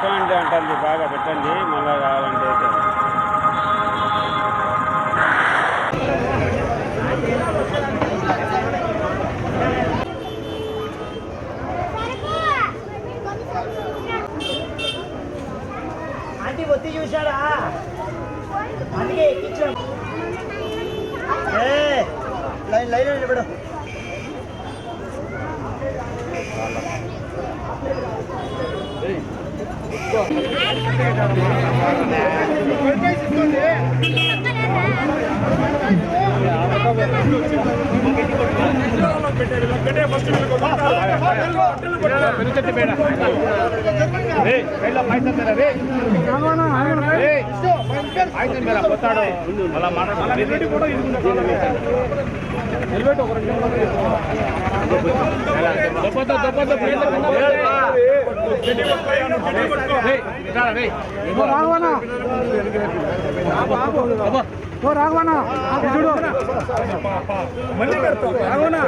పెట్టండి అంటుంది, బాగా పెట్టండి మళ్ళీ కావాలంటే ఆంటీ ఒత్తి చూశాడా అందుకే ఎక్కించాం లైన్ నిలబడు పోతాడు రాఘవనా చూడు మళ్ళీ రాఘవనా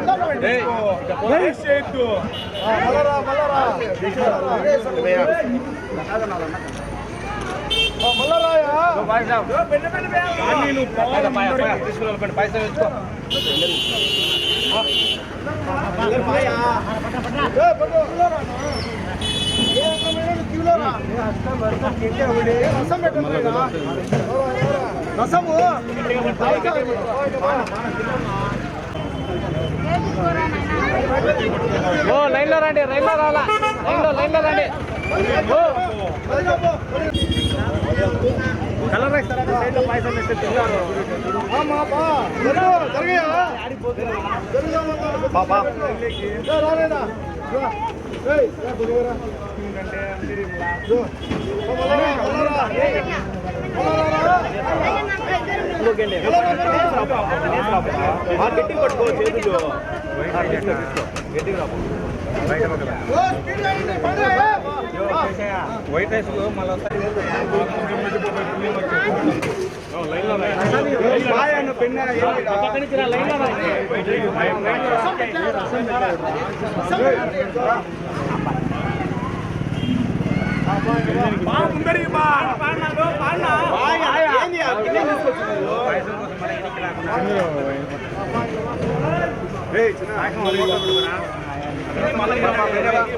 రసము లైన్లో రండి లైన్లో రాలా లైన్లో రండి కలర్ రైస్ పాయసం గట్టి పట్టుకో చేతులు వైట్ రైస్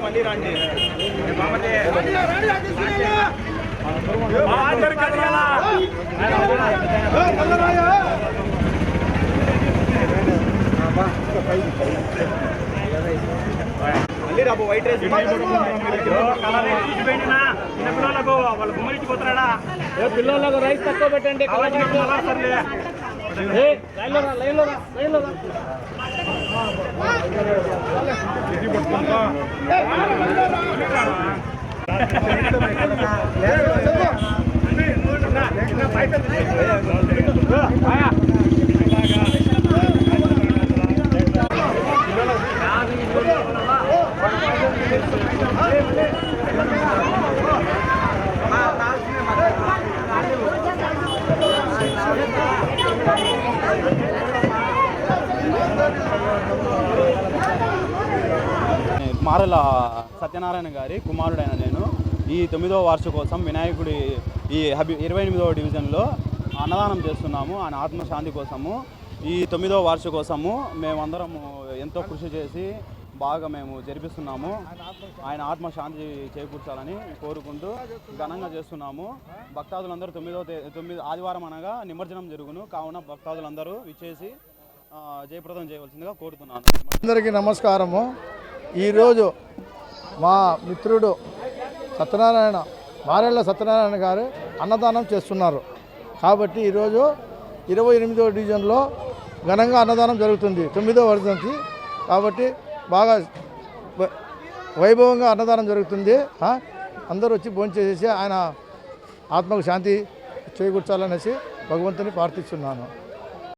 మళ్ళీ రండి మళ్ళీ రాబో వైట్ రైస్ వాళ్ళ గుమ్మలిచ్చిపోతున్నాడా పిల్లలకు రైస్ తక్కువ పెట్టండి మారెల సత్యనారాయణ గారి కుమారుడైన నేను ఈ 9వ వార్షికోత్సవం వినాయకుడి ఈ 28వ డివిజన్లో అన్నదానం చేస్తున్నాము. ఆయన ఆత్మశాంతి కోసము ఈ 9వ వార్షికోత్సవము మేమందరము ఎంతో కృషి చేసి బాగా మేము జరిపిస్తున్నాము. ఆయన ఆత్మశాంతి చేకూర్చాలని కోరుకుంటూ ఘనంగా చేస్తున్నాము. భక్తాదులందరూ 9 ఆదివారం అనగా నిమజ్జనం జరుగును కావున భక్తాదులందరూ విచ్చేసి జయప్రదం చేయవలసిందిగా కోరుతున్నాను. అందరికీ నమస్కారము. ఈరోజు మా మిత్రుడు మారెళ్ళ సత్యనారాయణ గారు అన్నదానం చేస్తున్నారు కాబట్టి ఈరోజు 28వ డివిజన్లో ఘనంగా అన్నదానం జరుగుతుంది 9వ వర్ధంతి కాబట్టి బాగా వైభవంగా అన్నదానం జరుగుతుంది. అందరూ వచ్చి భోంచేసేసి ఆయన ఆత్మకు శాంతి చేకూర్చాలనేసి భగవంతుని ప్రార్థిస్తున్నాను.